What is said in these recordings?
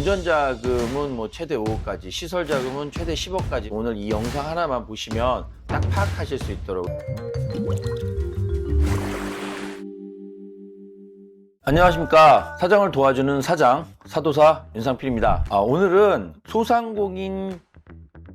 운전자금은 뭐 최대 5억까지, 시설자금은 최대 10억까지. 오늘 이 영상 하나만 보시면 딱 파악하실 수 있도록. 안녕하십니까. 사장을 도와주는 사장, 사도사 윤상필입니다. 오늘은 소상공인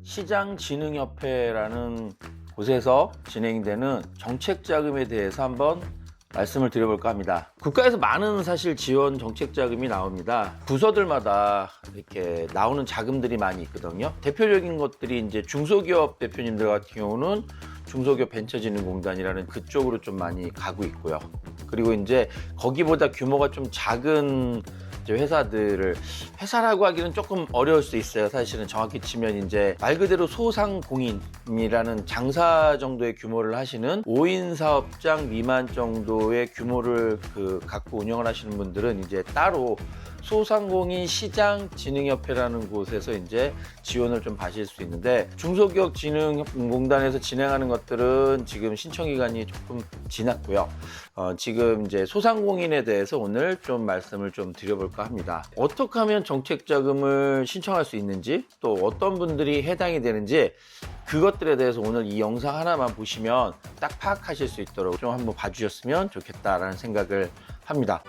시장진흥협회라는 곳에서 진행되는 정책자금에 대해서 한번 말씀을 드려볼까 합니다. 국가에서 많은 사실 지원 정책자금이 나옵니다. 부서들마다 이렇게 나오는 자금들이 많이 있거든요. 대표적인 것들이 이제 중소기업 대표님들 같은 경우는 중소기업 벤처진흥공단이라는 그쪽으로 좀 많이 가고 있고요. 그리고 이제 거기보다 규모가 좀 작은 회사들을, 회사라고 하기는 조금 어려울 수 있어요. 사실은 정확히 치면 이제 말 그대로 소상공인이라는 장사 정도의 규모를 하시는 5인 사업장 미만 정도의 규모를 갖고 운영을 하시는 분들은 이제 따로 소상공인 시장진흥협회라는 곳에서 이제 지원을 좀 받으실 수 있는데, 중소기업진흥공단에서 진행하는 것들은 지금 신청 기간이 조금 지났고요. 지금 이제 소상공인에 대해서 오늘 좀 말씀을 좀 드려볼까 합니다. 어떻게 하면 정책자금을 신청할 수 있는지, 또 어떤 분들이 해당이 되는지, 그것들에 대해서 오늘 이 영상 하나만 보시면 딱 파악하실 수 있도록 좀 한번 봐주셨으면 좋겠다라는 생각을 합니다.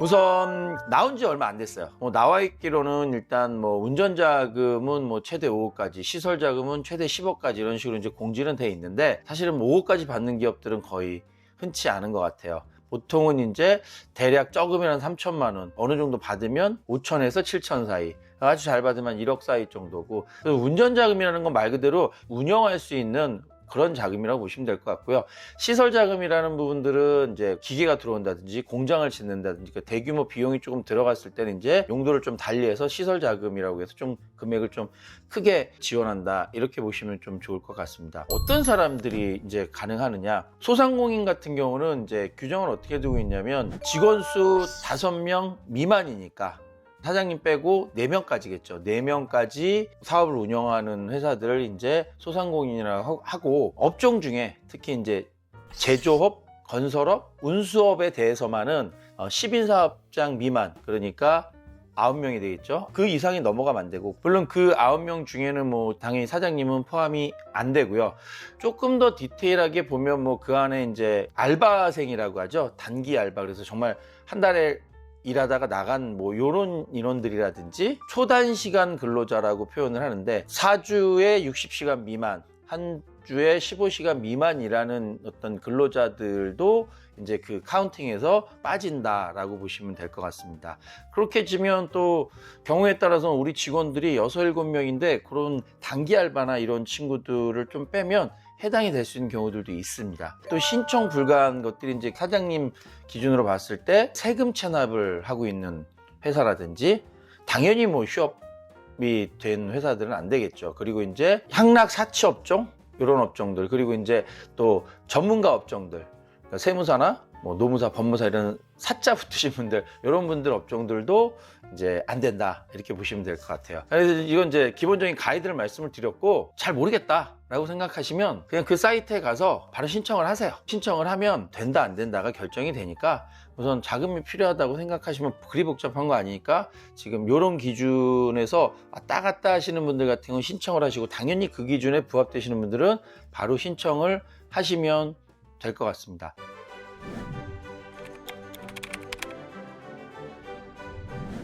우선 나온 지 얼마 안 됐어요. 나와 있기로는 일단 운전자금은 최대 5억까지, 시설자금은 최대 10억까지 이런 식으로 이제 공지는 돼 있는데, 사실은 5억까지 받는 기업들은 거의 흔치 않은 것 같아요. 보통은 이제 대략 적으면 3천만 원, 어느 정도 받으면 5천에서 7천 사이, 아주 잘 받으면 1억 사이 정도고, 운전자금이라는 건 말 그대로 운영할 수 있는 그런 자금이라고 보시면 될 것 같고요. 시설 자금이라는 부분들은 이제 기계가 들어온다든지 공장을 짓는다든지 대규모 비용이 조금 들어갔을 때는 이제 용도를 좀 달리해서 시설 자금이라고 해서 좀 금액을 좀 크게 지원한다, 이렇게 보시면 좀 좋을 것 같습니다. 어떤 사람들이 이제 가능하느냐? 소상공인 같은 경우는 이제 규정을 어떻게 두고 있냐면, 직원 수 5명 미만이니까, 사장님 빼고 4명까지겠죠. 4명까지 사업을 운영하는 회사들을 이제 소상공인이라고 하고, 업종 중에 특히 이제 제조업, 건설업, 운수업에 대해서만은 10인 사업장 미만, 그러니까 9명이 되겠죠. 그 이상이 넘어가면 안 되고, 물론 그 9명 중에는 당연히 사장님은 포함이 안 되고요. 조금 더 디테일하게 보면 그 안에 이제 알바생이라고 하죠. 단기 알바. 그래서 정말 한 달에 일하다가 나간 요런 인원들이라든지, 초단시간 근로자라고 표현을 하는데, 4주에 60시간 미만, 한 주에 15시간 미만 일하는 어떤 근로자들도 이제 그 카운팅에서 빠진다라고 보시면 될 것 같습니다. 그렇게 지면 또 경우에 따라서는 우리 직원들이 6, 7명인데 그런 단기 알바나 이런 친구들을 좀 빼면 해당이 될 수 있는 경우들도 있습니다. 또 신청 불가한 것들이 이제 사장님 기준으로 봤을 때 세금 체납을 하고 있는 회사라든지, 당연히 휴업이 된 회사들은 안 되겠죠. 그리고 이제 향락 사치 업종, 이런 업종들, 그리고 이제 또 전문가 업종들, 그러니까 세무사나 노무사, 법무사 이런 사자 붙으신 분들, 이런 분들 업종들도 이제 안 된다, 이렇게 보시면 될 것 같아요. 그래서 이건 이제 기본적인 가이드를 말씀을 드렸고, 잘 모르겠다라고 생각하시면 그냥 그 사이트에 가서 바로 신청을 하세요. 신청을 하면 된다 안 된다가 결정이 되니까, 우선 자금이 필요하다고 생각하시면 그리 복잡한 거 아니니까, 지금 이런 기준에서 왔다 갔다 하시는 분들 같은 경우는 신청을 하시고, 당연히 그 기준에 부합되시는 분들은 바로 신청을 하시면 될 것 같습니다.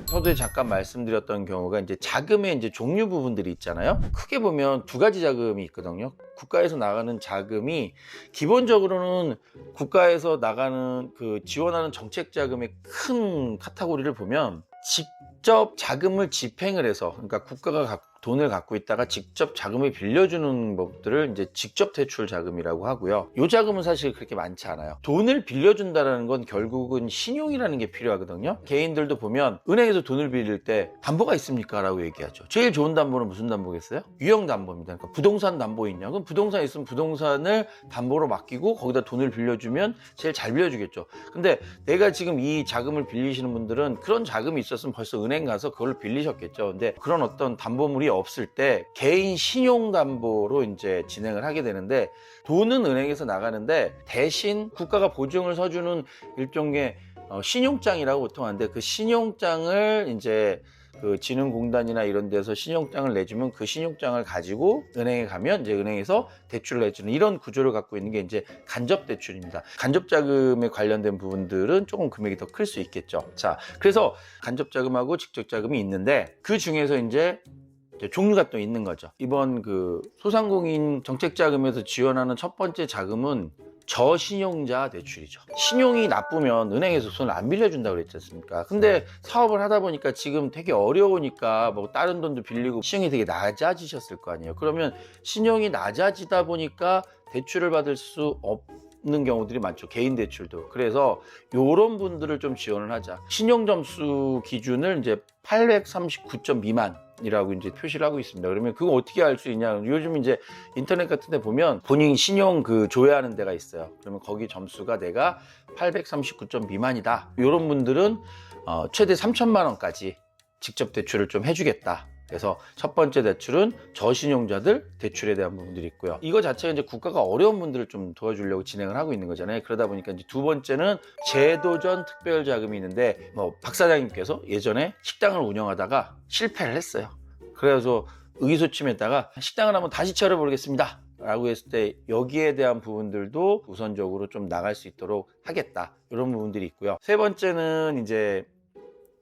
서두에 잠깐 말씀드렸던 경우가 이제 자금의 이제 종류 부분들이 있잖아요. 크게 보면 두 가지 자금이 있거든요. 국가에서 나가는 자금이, 기본적으로는 국가에서 나가는 지원하는 정책 자금의 큰 카테고리를 보면, 직접 자금을 집행을 해서, 그러니까 국가가 돈을 갖고 있다가 직접 자금을 빌려주는 법들을 이제 직접 대출 자금이라고 하고요. 이 자금은 사실 그렇게 많지 않아요. 돈을 빌려준다는 건 결국은 신용이라는 게 필요하거든요. 개인들도 보면 은행에서 돈을 빌릴 때 담보가 있습니까? 라고 얘기하죠. 제일 좋은 담보는 무슨 담보겠어요? 유형담보입니다. 그러니까 부동산 담보 있냐? 그럼 부동산 있으면 부동산을 담보로 맡기고 거기다 돈을 빌려주면 제일 잘 빌려주겠죠. 근데 내가 지금 이 자금을 빌리시는 분들은 그런 자금이 있었으면 벌써 은행 가서 그걸 빌리셨겠죠. 근데 그런 어떤 담보물이 없을 때 개인 신용담보로 이제 진행을 하게 되는데, 돈은 은행에서 나가는데 대신 국가가 보증을 서주는 일종의 신용장이라고 보통 하는데, 그 신용장을 이제 그 진흥공단이나 이런 데서 신용장을 내주면 그 신용장을 가지고 은행에 가면 이제 은행에서 대출을 내주는 이런 구조를 갖고 있는 게 이제 간접대출입니다. 간접자금에 관련된 부분들은 조금 금액이 더 클 수 있겠죠. 자, 그래서 간접자금하고 직접자금이 있는데, 그 중에서 이제 종류가 또 있는 거죠. 이번 그 소상공인 정책자금에서 지원하는 첫 번째 자금은 저신용자 대출이죠. 신용이 나쁘면 은행에서 손을 안 빌려준다고 그랬지 않습니까? 근데 사업을 하다 보니까 지금 되게 어려우니까 뭐 다른 돈도 빌리고 신용이 되게 낮아지셨을 거 아니에요. 그러면 신용이 낮아지다 보니까 대출을 받을 수 없는 경우들이 많죠. 개인 대출도. 그래서 요런 분들을 좀 지원을 하자. 신용 점수 기준을 이제 839점 미만 이라고 이제 표시를 하고 있습니다. 그러면 그거 어떻게 알 수 있냐? 요즘 이제 인터넷 같은 데 보면 본인 신용 그 조회하는 데가 있어요. 그러면 거기 점수가 내가 839점 미만이다. 이런 분들은 최대 3천만 원까지 직접 대출을 좀 해주겠다. 그래서 첫 번째 대출은 저신용자들 대출에 대한 부분들이 있고요. 이거 자체가 이제 국가가 어려운 분들을 좀 도와주려고 진행을 하고 있는 거잖아요. 그러다 보니까 이제 두 번째는 제도전 특별자금이 있는데, 박 사장님께서 예전에 식당을 운영하다가 실패를 했어요. 그래서 의기소침했다가 식당을 한번 다시 차려보겠습니다 라고 했을 때 여기에 대한 부분들도 우선적으로 좀 나갈 수 있도록 하겠다. 이런 부분들이 있고요. 세 번째는 이제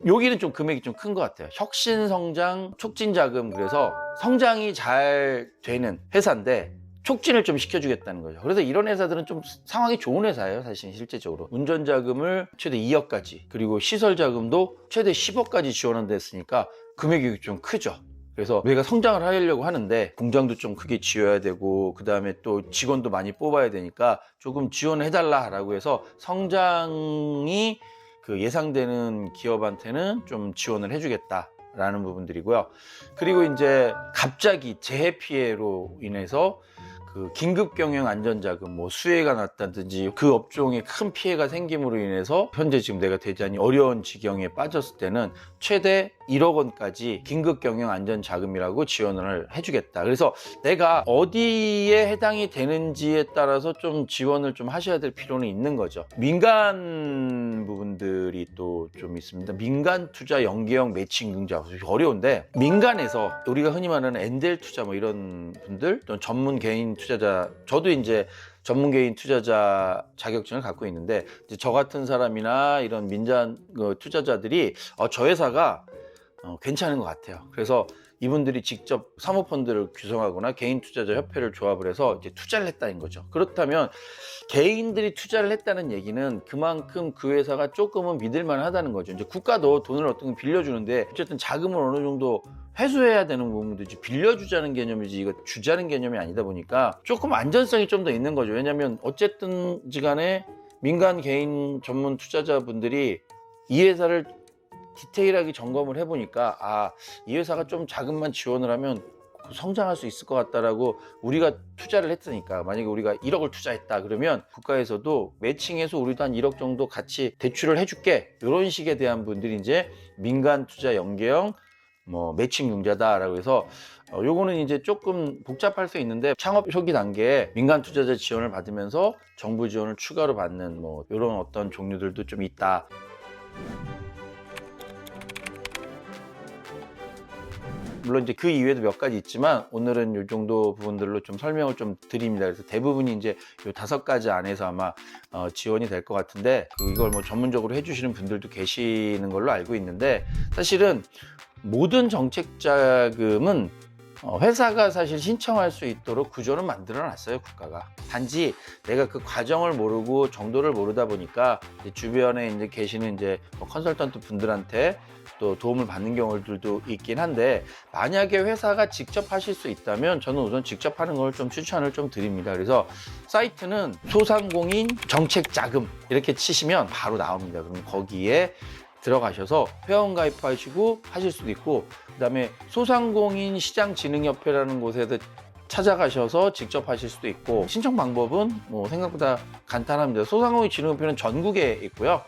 여기는 좀 금액이 좀 큰 것 같아요. 혁신성장 촉진자금. 그래서 성장이 잘 되는 회사인데 촉진을 좀 시켜주겠다는 거죠. 그래서 이런 회사들은 좀 상황이 좋은 회사예요. 사실 실제적으로 운전자금을 최대 2억까지, 그리고 시설자금도 최대 10억까지 지원한다 했으니까 금액이 좀 크죠. 그래서 우리가 성장을 하려고 하는데 공장도 좀 크게 지어야 되고, 그 다음에 또 직원도 많이 뽑아야 되니까 조금 지원을 해달라라고 해서 성장이 그 예상되는 기업한테는 좀 지원을 해주겠다라는 부분들이고요. 그리고 이제 갑자기 재해 피해로 인해서 그 긴급경영안전자금, 수해가 났다든지 그 업종에 큰 피해가 생김으로 인해서 현재 지금 내가 대단히 어려운 지경에 빠졌을 때는 최대 1억 원까지 긴급경영안전자금이라고 지원을 해주겠다. 그래서 내가 어디에 해당이 되는지에 따라서 좀 지원을 좀 하셔야 될 필요는 있는 거죠. 민간 부분들이 또 좀 있습니다. 민간 투자 연계형 매칭 융자, 어려운데, 민간에서 우리가 흔히 말하는 엔젤 투자 이런 분들, 또 전문 개인 투자자, 저도 이제 전문 개인 투자자 자격증을 갖고 있는데, 이제 저 같은 사람이나 이런 민간 투자자들이 저 회사가 괜찮은 것 같아요. 그래서 이분들이 직접 사모펀드를 구성하거나 개인 투자자 협회를 조합을 해서 이제 투자를 했다는 거죠. 그렇다면 개인들이 투자를 했다는 얘기는 그만큼 그 회사가 조금은 믿을만 하다는 거죠. 이제 국가도 돈을 어떤 거 빌려주는데 어쨌든 자금을 어느 정도 회수해야 되는 부분도지, 빌려주자는 개념이지 이거 주자는 개념이 아니다 보니까 조금 안전성이 좀 더 있는 거죠. 왜냐하면 어쨌든지간에 민간 개인 전문 투자자분들이 이 회사를 디테일하게 점검을 해보니까 이 회사가 좀 자금만 지원을 하면 성장할 수 있을 것 같다라고 우리가 투자를 했으니까, 만약에 우리가 1억을 투자했다 그러면 국가에서도 매칭해서 우리도 한 1억 정도 같이 대출을 해줄게, 이런 식에 대한 분들이 이제 민간 투자 연계형 매칭 융자다라고 해서 요거는 이제 조금 복잡할 수 있는데, 창업 초기 단계에 민간 투자자 지원을 받으면서 정부 지원을 추가로 받는 이런 어떤 종류들도 좀 있다. 물론 이제 그 이외에도 몇 가지 있지만 오늘은 이 정도 부분들로 좀 설명을 좀 드립니다. 그래서 대부분이 이제 이 5가지 안에서 아마 지원이 될 것 같은데, 이걸 전문적으로 해주시는 분들도 계시는 걸로 알고 있는데, 사실은 모든 정책 자금은 회사가 사실 신청할 수 있도록 구조는 만들어 놨어요, 국가가. 단지 내가 그 과정을 모르고 정도를 모르다 보니까 주변에 이제 계시는 이제 컨설턴트 분들한테 또 도움을 받는 경우들도 있긴 한데, 만약에 회사가 직접 하실 수 있다면 저는 우선 직접 하는 걸 좀 추천을 좀 드립니다. 그래서 사이트는 소상공인 정책자금 이렇게 치시면 바로 나옵니다. 그럼 거기에 들어가셔서 회원 가입하시고 하실 수도 있고, 그 다음에 소상공인 시장진흥협회라는 곳에서 찾아가셔서 직접 하실 수도 있고, 신청 방법은 생각보다 간단합니다. 소상공인 진흥협회는 전국에 있고요.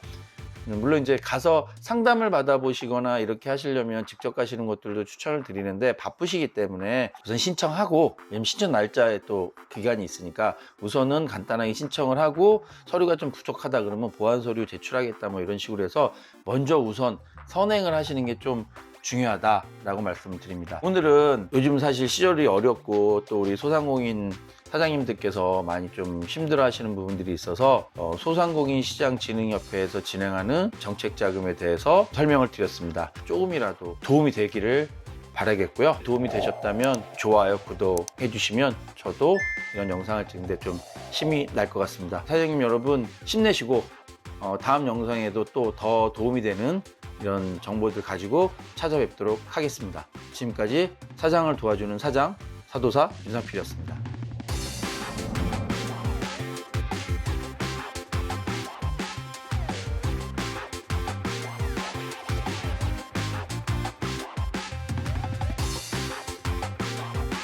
물론 이제 가서 상담을 받아보시거나 이렇게 하시려면 직접 가시는 것들도 추천을 드리는데 바쁘시기 때문에 우선 신청하고, 왜냐면 신청 날짜에 또 기간이 있으니까 우선은 간단하게 신청을 하고 서류가 좀 부족하다 그러면 보완 서류 제출하겠다 뭐 이런 식으로 해서 먼저 우선 선행을 하시는 게 좀 중요하다라고 말씀을 드립니다. 오늘은 요즘 사실 시절이 어렵고 또 우리 소상공인 사장님들께서 많이 좀 힘들어 하시는 부분들이 있어서 소상공인 시장진흥협회에서 진행하는 정책자금에 대해서 설명을 드렸습니다. 조금이라도 도움이 되기를 바라겠고요. 도움이 되셨다면 좋아요, 구독 해주시면 저도 이런 영상을 찍는데 좀 힘이 날 것 같습니다. 사장님 여러분 힘내시고 다음 영상에도 또 더 도움이 되는 이런 정보들 가지고 찾아뵙도록 하겠습니다. 지금까지 사장을 도와주는 사장, 사도사 윤상필이었습니다.